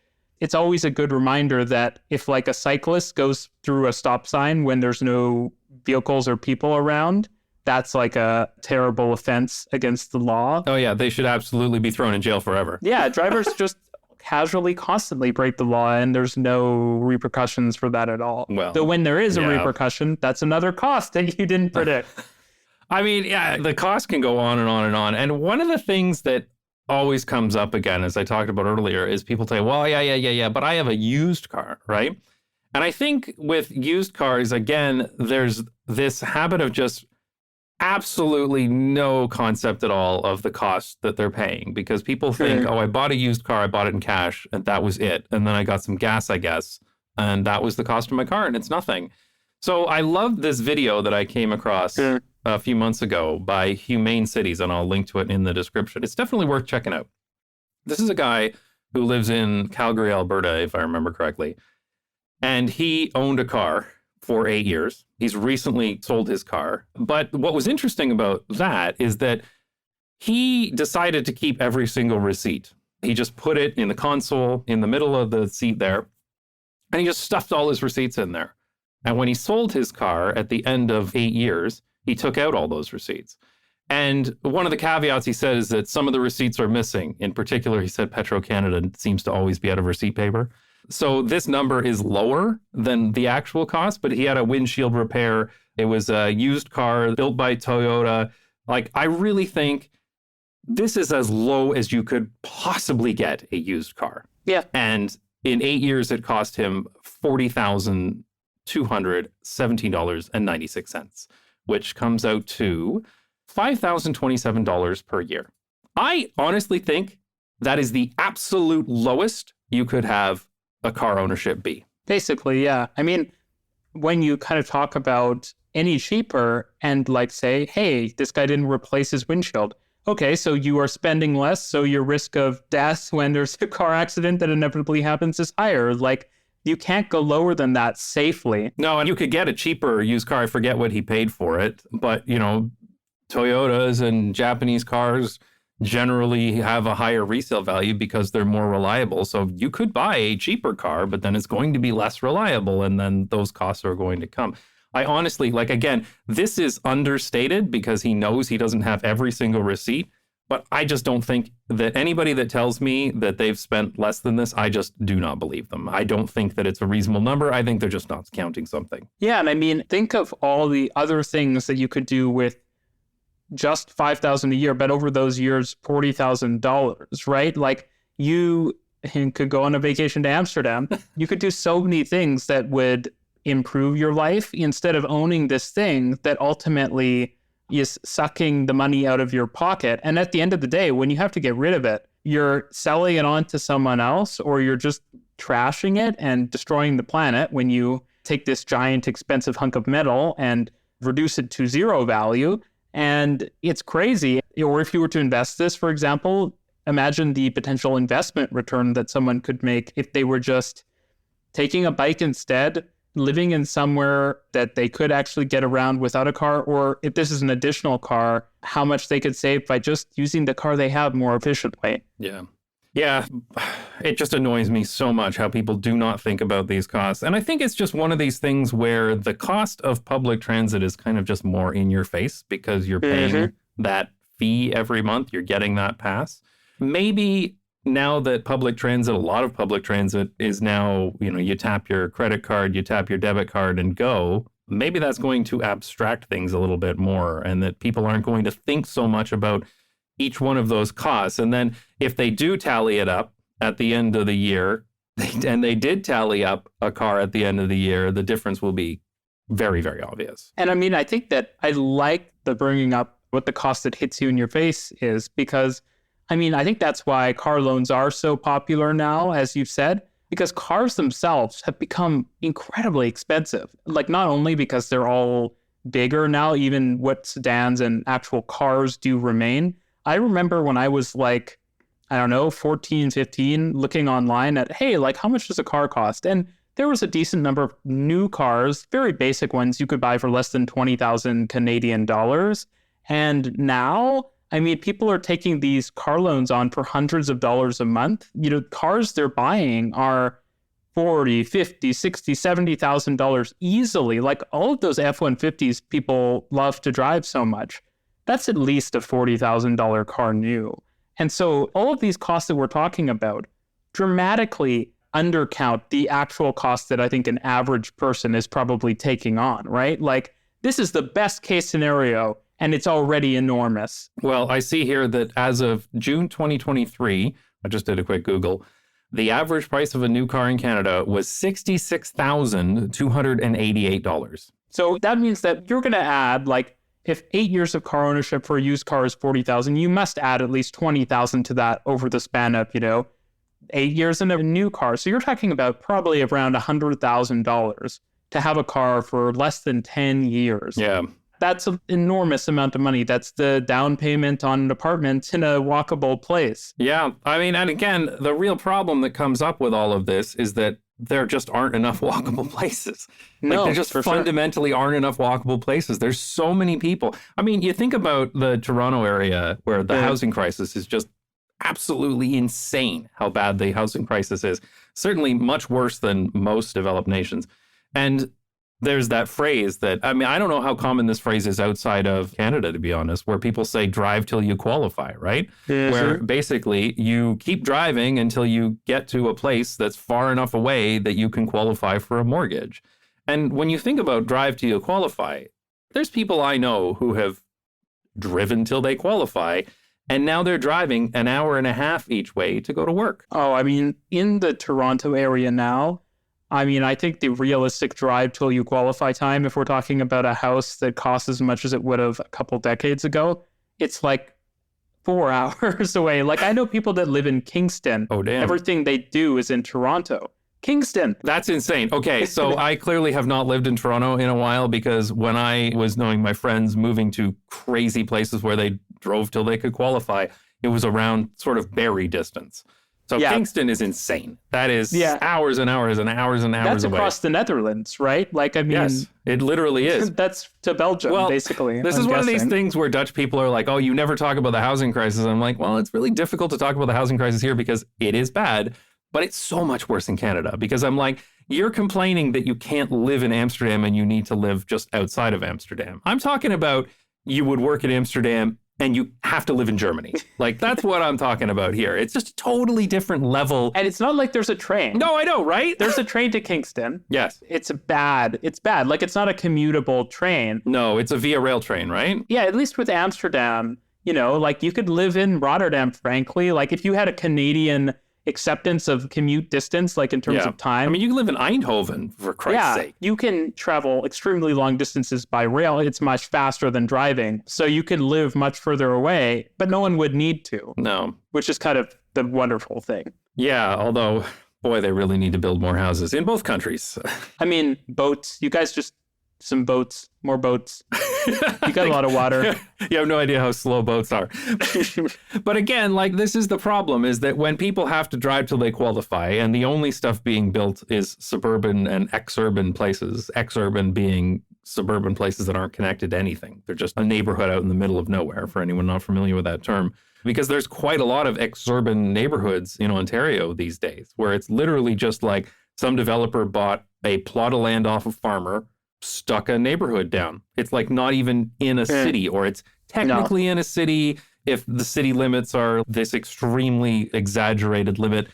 it's always a good reminder that if like a cyclist goes through a stop sign when there's no vehicles or people around, that's like a terrible offense against the law. Oh yeah, they should absolutely be thrown in jail forever. Yeah, drivers just casually constantly break the law and there's no repercussions for that at all. Well, though when there is a repercussion, that's another cost that you didn't predict. I mean, yeah, the cost can go on and on and on. And one of the things that always comes up again, as I talked about earlier, is people say, well, yeah, but I have a used car, right? And I think with used cars, again, there's this habit of just absolutely no concept at all of the cost that they're paying, because people think, oh, I bought a used car, I bought it in cash, and that was it. And then I got some gas, I guess, and that was the cost of my car, and it's nothing. So I love this video that I came across a few months ago by Humane Cities, and I'll link to it in the description. It's definitely worth checking out. This is a guy who lives in Calgary, Alberta, if I remember correctly, and he owned a car for 8 years. He's recently sold his car. But what was interesting about that is that he decided to keep every single receipt. He just put it in the console in the middle of the seat there, and he just stuffed all his receipts in there. And when he sold his car at the end of 8 years, he took out all those receipts. And one of the caveats he said is that some of the receipts are missing. In particular, he said Petro-Canada seems to always be out of receipt paper. So this number is lower than the actual cost, but he had a windshield repair. It was a used car built by Toyota. Like, I really think this is as low as you could possibly get a used car. Yeah. And in 8 years, it cost him $40,217.96, which comes out to $5,027 per year. I honestly think that is the absolute lowest you could have a car ownership be. Basically, yeah. I mean, when you kind of talk about any cheaper and like say, hey, this guy didn't replace his windshield. Okay, so you are spending less, so your risk of death when there's a car accident that inevitably happens is higher. Like, you can't go lower than that safely. No, and you could get a cheaper used car. I forget what he paid for it. But, you know, Toyotas and Japanese cars generally have a higher resale value because they're more reliable. So you could buy a cheaper car, but then it's going to be less reliable. And then those costs are going to come. I honestly, like, again, this is understated because he knows he doesn't have every single receipt. But I just don't think that anybody that tells me that they've spent less than this, I just do not believe them. I don't think that it's a reasonable number. I think they're just not counting something. Yeah, and I mean, think of all the other things that you could do with just $5,000 a year, but over those years, $40,000, right? Like, you could go on a vacation to Amsterdam. You could do so many things that would improve your life instead of owning this thing that ultimately is sucking the money out of your pocket. And at the end of the day, when you have to get rid of it, you're selling it on to someone else, or you're just trashing it and destroying the planet when you take this giant expensive hunk of metal and reduce it to zero value. And it's crazy. Or if you were to invest this, for example, imagine the potential investment return that someone could make if they were just taking a bike instead, living in somewhere that they could actually get around without a car, or if this is an additional car, how much they could save by just using the car they have more efficiently. Yeah. Yeah, it just annoys me so much how people do not think about these costs. And I think it's just one of these things where the cost of public transit is kind of just more in your face because you're paying that fee every month. You're getting that pass. Maybe now that public transit, a lot of public transit is now, you tap your credit card, you tap your debit card and go. Maybe that's going to abstract things a little bit more and that people aren't going to think so much about each one of those costs. And then if they do tally it up at the end of the year, and they did tally up a car at the end of the year, the difference will be very, very obvious. And I mean, I think that I like the bringing up what the cost that hits you in your face is because, I mean, I think that's why car loans are so popular now, as you've said, because cars themselves have become incredibly expensive. Like not only because they're all bigger now, even what sedans and actual cars do remain. I remember when I was like, I don't know, 14, 15, looking online at, hey, like how much does a car cost? And there was a decent number of new cars, very basic ones you could buy for less than 20,000 Canadian dollars. And now, I mean, people are taking these car loans on for hundreds of dollars a month. Cars they're buying are $40,000, $50,000, $60,000, $70,000 easily. Like all of those F-150s people love to drive so much. That's at least a $40,000 car new. And so all of these costs that we're talking about dramatically undercount the actual cost that I think an average person is probably taking on, right? Like this is the best case scenario and it's already enormous. Well, I see here that as of June 2023, I just did a quick Google, the average price of a new car in Canada was $66,288. So that means that you're going to add like, if 8 years of car ownership for a used car is $40,000, you must add at least $20,000 to that over the span of, 8 years in a new car. So you're talking about probably around $100,000 to have a car for less than 10 years. Yeah. That's an enormous amount of money. That's the down payment on an apartment in a walkable place. Yeah. I mean, and again, the real problem that comes up with all of this is that there just aren't enough walkable places. Like there just fundamentally aren't enough walkable places. There's so many people. I mean, you think about the Toronto area where the housing crisis is just absolutely insane how bad the housing crisis is. Certainly much worse than most developed nations. And there's that phrase that, I mean, I don't know how common this phrase is outside of Canada, to be honest, where people say drive till you qualify, right? Where basically you keep driving until you get to a place that's far enough away that you can qualify for a mortgage. And when you think about drive till you qualify, there's people I know who have driven till they qualify, and now they're driving an hour and a half each way to go to work. Oh, I mean, in the Toronto area now, I think the realistic drive till you qualify time, if we're talking about a house that costs as much as it would have a couple decades ago, it's like 4 hours away. Like I know people that live in Kingston. Oh, damn. Everything they do is in Toronto. Kingston. That's insane. Okay, so I clearly have not lived in Toronto in a while because when I was knowing my friends moving to crazy places where they drove till they could qualify, it was around sort of Barrie distance. So Kingston is insane. That is hours and hours and hours and hours That's away. Across the Netherlands, right? Like, I mean... Yes, it literally is. That's to Belgium, basically. This is one of these things where Dutch people are like, oh, you never talk about the housing crisis. I'm like, well, it's really difficult to talk about the housing crisis here because it is bad, but it's so much worse in Canada. Because I'm like, you're complaining that you can't live in Amsterdam and you need to live just outside of Amsterdam. I'm talking about you would work in Amsterdam and you have to live in Germany. Like, that's what I'm talking about here. It's just a totally different level. And it's not like there's a train. No, I know, right? There's a train to Kingston. Yes. It's bad. Like, it's not a commutable train. No, it's a via rail train, right? Yeah, at least with Amsterdam, like, you could live in Rotterdam, frankly. Like, if you had a Canadian acceptance of commute distance, like in terms of time. I mean, you can live in Eindhoven, for Christ's sake. You can travel extremely long distances by rail. It's much faster than driving. So you can live much further away, but no one would need to. No. Which is kind of the wonderful thing. Yeah, although, boy, they really need to build more houses in both countries. I mean, boats. You guys just... some boats, more boats. You got a lot of water. You have no idea how slow boats are. But again, like, this is the problem, is that when people have to drive till they qualify, and the only stuff being built is suburban and exurban places, exurban being suburban places that aren't connected to anything. They're just a neighborhood out in the middle of nowhere, for anyone not familiar with that term. Because there's quite a lot of exurban neighborhoods in Ontario these days, where it's literally just like some developer bought a plot of land off a farmer, stuck a neighborhood down. It's like not even in a city, or it's technically in a city if the city limits are this extremely exaggerated limit.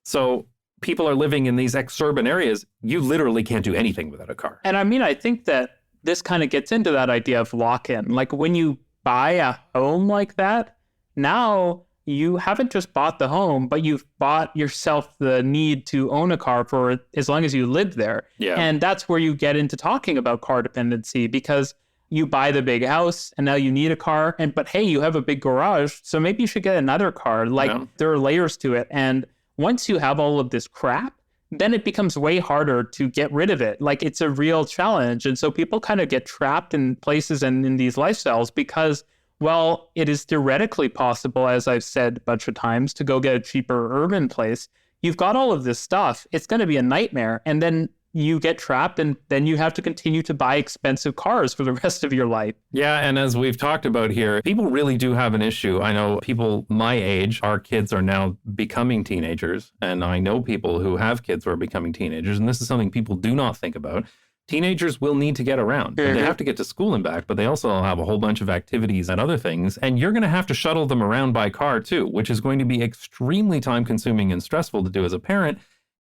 So people are living in these exurban areas. You literally can't do anything without a car. And I mean, I think that this kind of gets into that idea of lock-in. Like when you buy a home like that, now you haven't just bought the home, but you've bought yourself the need to own a car for as long as you live there. Yeah. And that's where you get into talking about car dependency, because you buy the big house and now you need a car. But hey, you have a big garage, so maybe you should get another car. Like there are layers to it. And once you have all of this crap, then it becomes way harder to get rid of it. Like it's a real challenge. And so people kind of get trapped in places and in these lifestyles because, well, it is theoretically possible, as I've said a bunch of times, to go get a cheaper urban place. You've got all of this stuff. It's going to be a nightmare. And then you get trapped, and then you have to continue to buy expensive cars for the rest of your life. Yeah, and as we've talked about here, people really do have an issue. I know people my age, our kids are now becoming teenagers, and I know people who have kids who are becoming teenagers, and this is something people do not think about. Teenagers will need to get around. Mm-hmm. They have to get to school and back, but they also have a whole bunch of activities and other things. And you're going to have to shuttle them around by car too, which is going to be extremely time consuming and stressful to do as a parent.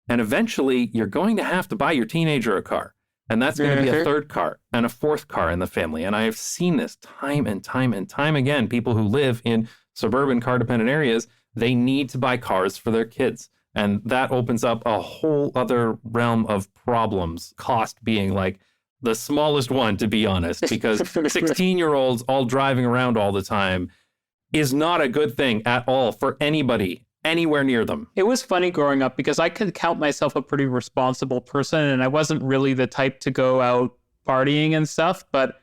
And eventually you're going to have to buy your teenager a car. And that's going to be a third car and a fourth car in the family. And I have seen this time and time and time again. People who live in suburban car dependent areas, they need to buy cars for their kids. And that opens up a whole other realm of problems, cost being like the smallest one, to be honest, because 16-year-olds all driving around all the time is not a good thing at all for anybody anywhere near them. It was funny growing up because I could count myself a pretty responsible person, and I wasn't really the type to go out partying and stuff. But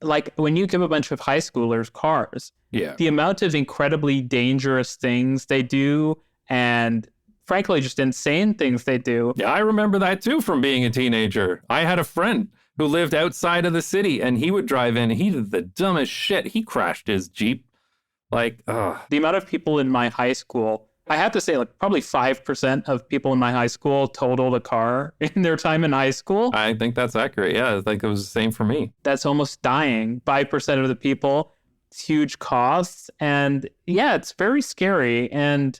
like when you give a bunch of high schoolers cars, the amount of incredibly dangerous things they do, and frankly, just insane things they do. Yeah, I remember that too from being a teenager. I had a friend who lived outside of the city, and he would drive in. He did the dumbest shit. He crashed his Jeep. Like, ugh. The amount of people in my high school, I have to say, like probably 5% of people in my high school totaled a car in their time in high school. I think that's accurate. Yeah, I think it was the same for me. That's almost dying. 5% of the people. It's huge costs. And yeah, it's very scary. And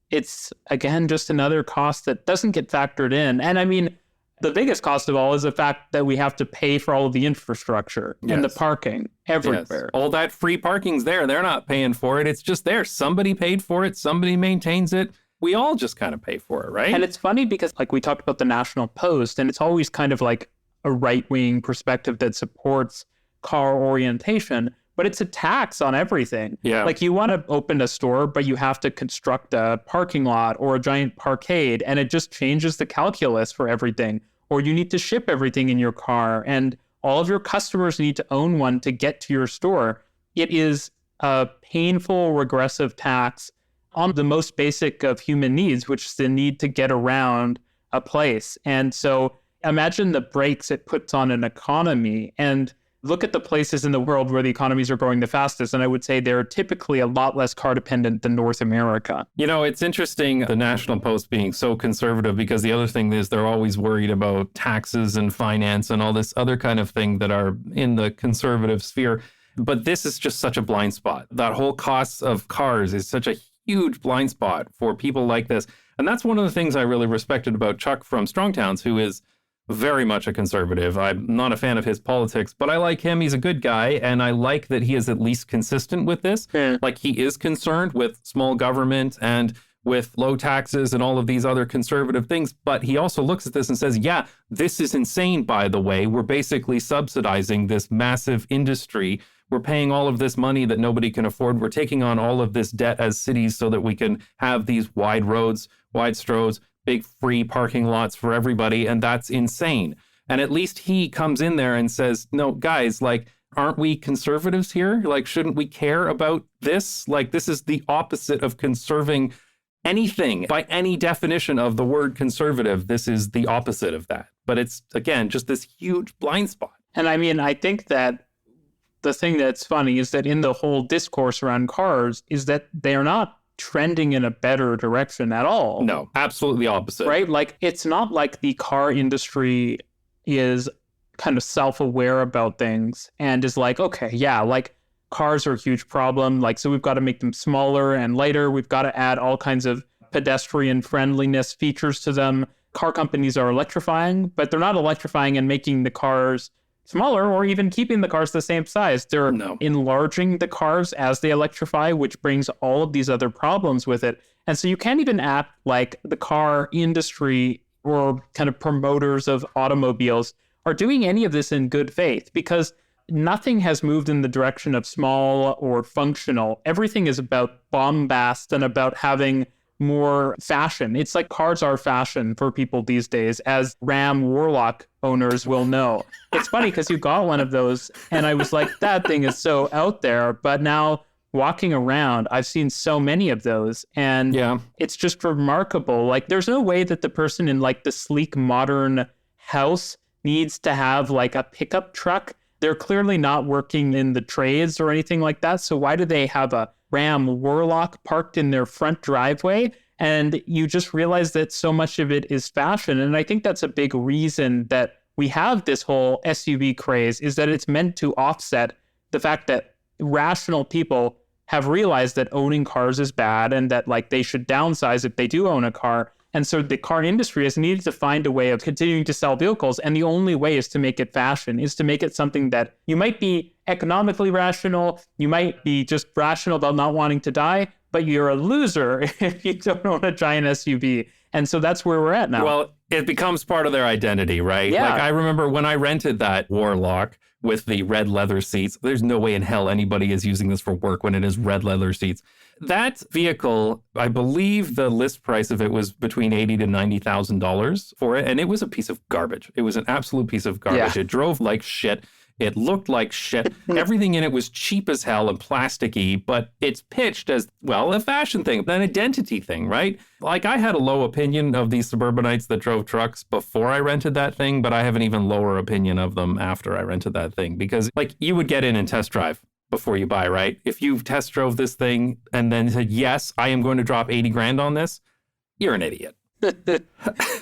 it's, again, just another cost that doesn't get factored in. And I mean, the biggest cost of all is the fact that we have to pay for all of the infrastructure and the parking everywhere. Yes. All that free parking's there. They're not paying for it. It's just there. Somebody paid for it. Somebody maintains it. We all just kind of pay for it, right? And it's funny because, like, we talked about the National Post, and it's always kind of like a right-wing perspective that supports car orientation. But it's a tax on everything. Yeah. Like you want to open a store, but you have to construct a parking lot or a giant parkade, and it just changes the calculus for everything. Or you need to ship everything in your car, and all of your customers need to own one to get to your store. It is a painful, regressive tax on the most basic of human needs, which is the need to get around a place. And so imagine the brakes it puts on an economy, and look at the places in the world where the economies are growing the fastest, and I would say they're typically a lot less car dependent than North America. You know, it's interesting, the National Post being so conservative, because the other thing is they're always worried about taxes and finance and all this other kind of thing that are in the conservative sphere. But this is just such a blind spot. That whole cost of cars is such a huge blind spot for people like this. And that's one of the things I really respected about Chuck from Strong Towns, who is very much a conservative. I'm not a fan of his politics, but I like him. He's a good guy, and I like that he is at least consistent with this. Like, he is concerned with small government and with low taxes and all of these other conservative things. But he also looks at this and says, yeah, this is insane, by the way. We're basically subsidizing this massive industry. We're paying all of this money that nobody can afford. We're taking on all of this debt as cities so that we can have these wide roads, wide roads, big free parking lots for everybody. And that's insane. And at least he comes in there and says, no, guys, like, aren't we conservatives here? Like, shouldn't we care about this? Like, this is the opposite of conserving anything by any definition of the word conservative. This is the opposite of that. But it's, again, just this huge blind spot. And I mean, I think that the thing that's funny is that in the whole discourse around cars is that they are not trending in a better direction at all. No, absolutely opposite. Right? Like, it's not like the car industry is kind of self-aware about things and is like, okay, yeah, like cars are a huge problem. Like, so we've got to make them smaller and lighter. We've got to add all kinds of pedestrian friendliness features to them. Car companies are electrifying, but they're not electrifying and making the cars smaller or even keeping the cars the same size. They're enlarging the cars as they electrify, which brings all of these other problems with it. And so you can't even act like the car industry or kind of promoters of automobiles are doing any of this in good faith, because nothing has moved in the direction of small or functional. Everything is about bombast and about having more fashion. It's like cars are fashion for people these days, as Ram Warlock owners will know. It's funny because you got one of those and I was like, that thing is so out there. But now walking around, I've seen so many of those, and it's just remarkable. Like, there's no way that the person in like the sleek modern house needs to have like a pickup truck. They're clearly not working in the trades or anything like that. So why do they have a Ram Warlock parked in their front driveway? And you just realize that so much of it is fashion. And I think that's a big reason that we have this whole SUV craze, is that it's meant to offset the fact that rational people have realized that owning cars is bad and that like they should downsize if they do own a car. And so the car industry has needed to find a way of continuing to sell vehicles. And the only way is to make it fashion, is to make it something that you might be economically rational, you might be just rational about not wanting to die, but you're a loser if you don't own a giant SUV. And so that's where we're at now. Well, it becomes part of their identity, right? Yeah. Like, I remember when I rented that Warlock with the red leather seats. There's no way in hell anybody is using this for work when it is red leather seats. That vehicle, I believe the list price of it was between $80,000 to $90,000 for it. And it was a piece of garbage. It was an absolute piece of garbage. Yeah. It drove like shit. It looked like shit. Everything in it was cheap as hell and plasticky, but it's pitched as, well, a fashion thing, an identity thing, right? Like, I had a low opinion of these suburbanites that drove trucks before I rented that thing, but I have an even lower opinion of them after I rented that thing, because like, you would get in and test drive before you buy, right? If you test drove this thing and then said, yes, I am going to drop 80 grand on this, you're an idiot.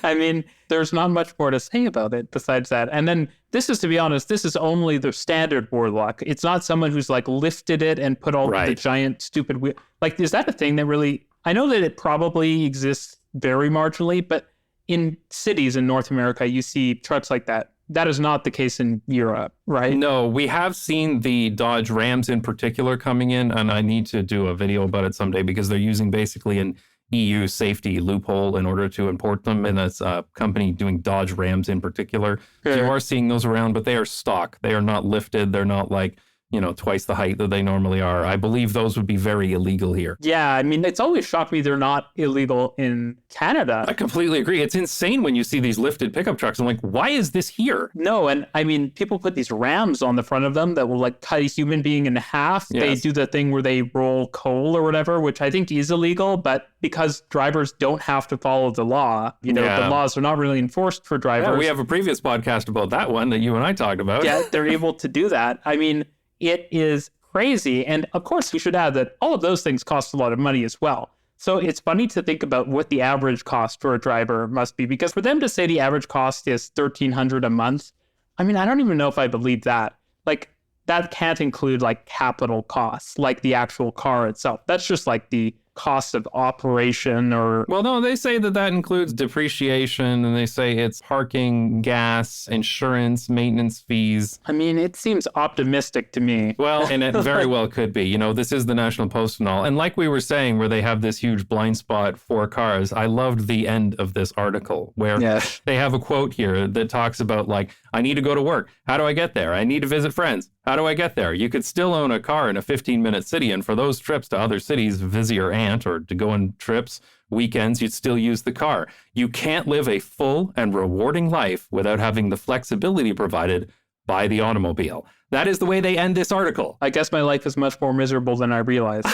I mean, there's not much more to say about it besides that. And then this is, to be honest, this is only the standard Warlock. It's not someone who's like lifted it and put all the giant stupid wheel. Like, is that a thing that really, I know that it probably exists very marginally, but in cities in North America, you see trucks like that. That is not the case in Europe, right? No, we have seen the Dodge Rams in particular coming in, and I need to do a video about it someday, because they're using basically an EU safety loophole in order to import them. And that's a company doing Dodge Rams in particular. So you are seeing those around, but they are stock. They are not lifted. They're not like, you know, twice the height that they normally are. I believe those would be very illegal here. Yeah, I mean, it's always shocked me they're not illegal in Canada. I completely agree. It's insane when you see these lifted pickup trucks. I'm like, why is this here? No, and I mean, people put these rams on the front of them that will like cut a human being in half. Yes. They do the thing where they roll coal or whatever, which I think is illegal, but because drivers don't have to follow the law, you know, the laws are not really enforced for drivers. Yeah, we have a previous podcast about that one that you and I talked about. Yeah, they're able to do that. I mean, it is crazy. And of course, we should add that all of those things cost a lot of money as well. So it's funny to think about what the average cost for a driver must be, because for them to say the average cost is $1,300 a month, I mean, I don't even know if I believe that. Like, that can't include like capital costs, like the actual car itself. That's just like the cost of operation or... Well, no, they say that that includes depreciation, and they say it's parking, gas, insurance, maintenance fees. I mean, it seems optimistic to me. Well, and it very well could be. You know, this is the National Post and all. And like we were saying, where they have this huge blind spot for cars, I loved the end of this article where they have a quote here that talks about, like, I need to go to work. How do I get there? I need to visit friends. How do I get there? You could still own a car in a 15-minute city, and for those trips to other cities, visit your aunt, or to go on trips, weekends, you'd still use the car. You can't live a full and rewarding life without having the flexibility provided by the automobile. That is the way they end this article. I guess my life is much more miserable than I realized.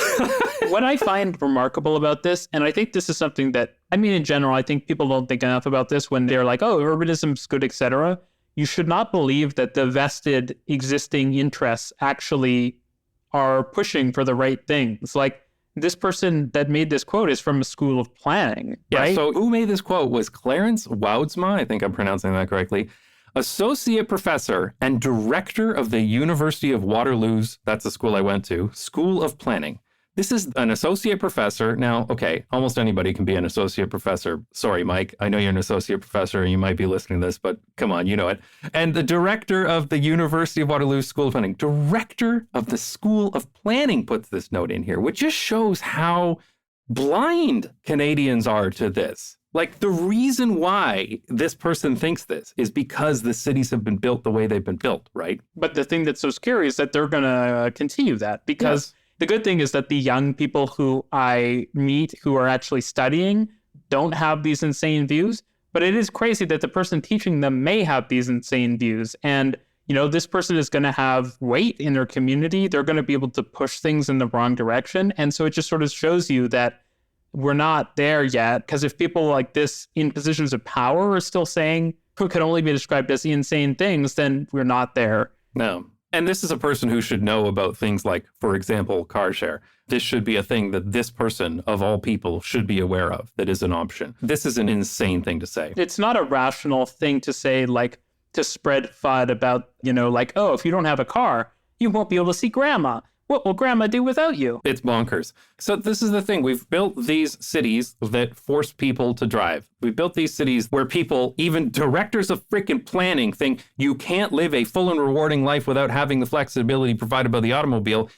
What I find remarkable about this, and I think this is something that, I mean, in general, I think people don't think enough about this when they're like, oh, urbanism's good, etc. You should not believe that the vested existing interests actually are pushing for the right things. Like, this person that made this quote is from a school of planning, right? Yeah, so who made this quote was Clarence Woudsma, I think I'm pronouncing that correctly, associate professor and director of the University of Waterloo's, that's the school I went to, School of Planning. This is an associate professor. Now, okay, almost anybody can be an associate professor. Sorry, Mike, I know you're an associate professor and you might be listening to this, but come on, you know it. And the director of the University of Waterloo School of Planning, director of the School of Planning puts this note in here, which just shows how blind Canadians are to this. Like, the reason why this person thinks this is because the cities have been built the way they've been built, right? But the thing that's so scary is that they're going to continue that because... Yes. The good thing is that the young people who I meet who are actually studying don't have these insane views, but it is crazy that the person teaching them may have these insane views. And, you know, this person is going to have weight in their community. They're going to be able to push things in the wrong direction. And so it just sort of shows you that we're not there yet. Because if people like this in positions of power are still saying who can only be described as insane things, then we're not there. No. And this is a person who should know about things like, for example, car share. This should be a thing that this person, of all people, should be aware of, that is an option. This is an insane thing to say. It's not a rational thing to say, like, to spread FUD about, you know, like, oh, if you don't have a car, you won't be able to see grandma. What will grandma do without you? It's bonkers. So this is the thing. We've built these cities that force people to drive. We've built these cities where people, even directors of freaking planning, think you can't live a full and rewarding life without having the flexibility provided by the automobile.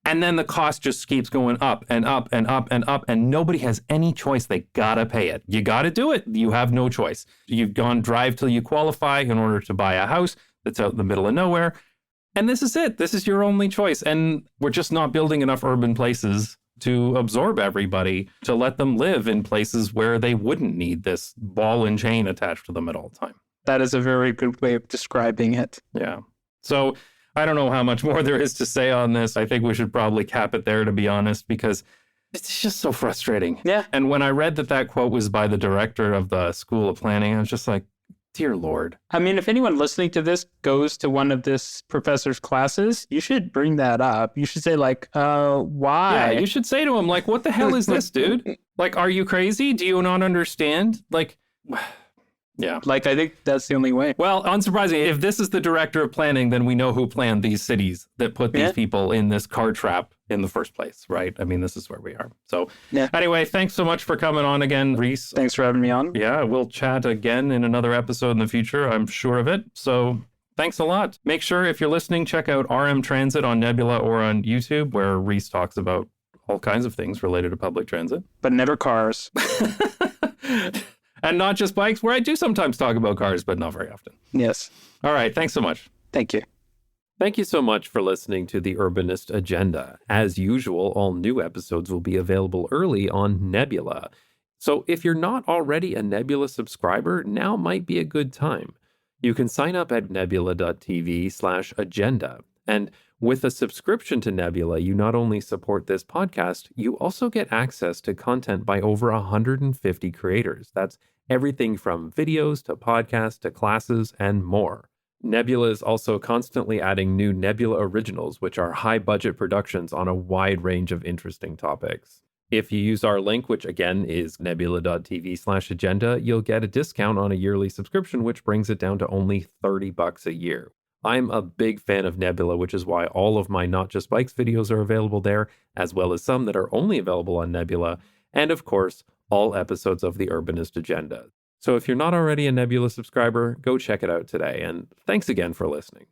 And then the cost just keeps going up and up and up and up, and nobody has any choice. They gotta pay it. You gotta do it. You have no choice. You've gone drive till you qualify in order to buy a house that's out in the middle of nowhere. And this is it. This is your only choice. And we're just not building enough urban places to absorb everybody, to let them live in places where they wouldn't need this ball and chain attached to them at all time. That is a very good way of describing it. Yeah. So I don't know how much more there is to say on this. I think we should probably cap it there, to be honest, because it's just so frustrating. Yeah. And when I read that quote was by the director of the School of Planning, I was just like, dear Lord. I mean, if anyone listening to this goes to one of this professor's classes, you should bring that up. You should say, like, why? Yeah, you should say to him, like, what the hell is this, dude? Like, are you crazy? Do you not understand? Like, yeah. Like, I think that's the only way. Well, unsurprisingly, if this is the director of planning, then we know who planned these cities that put these people in this car trap in the first place, right? I mean, this is where we are. So anyway, thanks so much for coming on again, Reese. Thanks for having me on. Yeah, we'll chat again in another episode in the future, I'm sure of it. So thanks a lot. Make sure, if you're listening, check out RMTransit on Nebula or on YouTube, where Reese talks about all kinds of things related to public transit. But never cars. And not just bikes, where I do sometimes talk about cars, but not very often. Yes. All right. Thanks so much. Thank you. Thank you so much for listening to the Urbanist Agenda. As usual, all new episodes will be available early on Nebula. So if you're not already a Nebula subscriber, now might be a good time. You can sign up at nebula.tv/agenda. And with a subscription to Nebula, you not only support this podcast, you also get access to content by over 150 creators. That's everything from videos to podcasts to classes and more. Nebula is also constantly adding new Nebula originals, which are high-budget productions on a wide range of interesting topics. If you use our link, which again is nebula.tv/agenda, you'll get a discount on a yearly subscription, which brings it down to only $30 a year. I'm a big fan of Nebula, which is why all of my Not Just Bikes videos are available there, as well as some that are only available on Nebula, and of course, all episodes of the Urbanist Agenda. So if you're not already a Nebula subscriber, go check it out today, and thanks again for listening.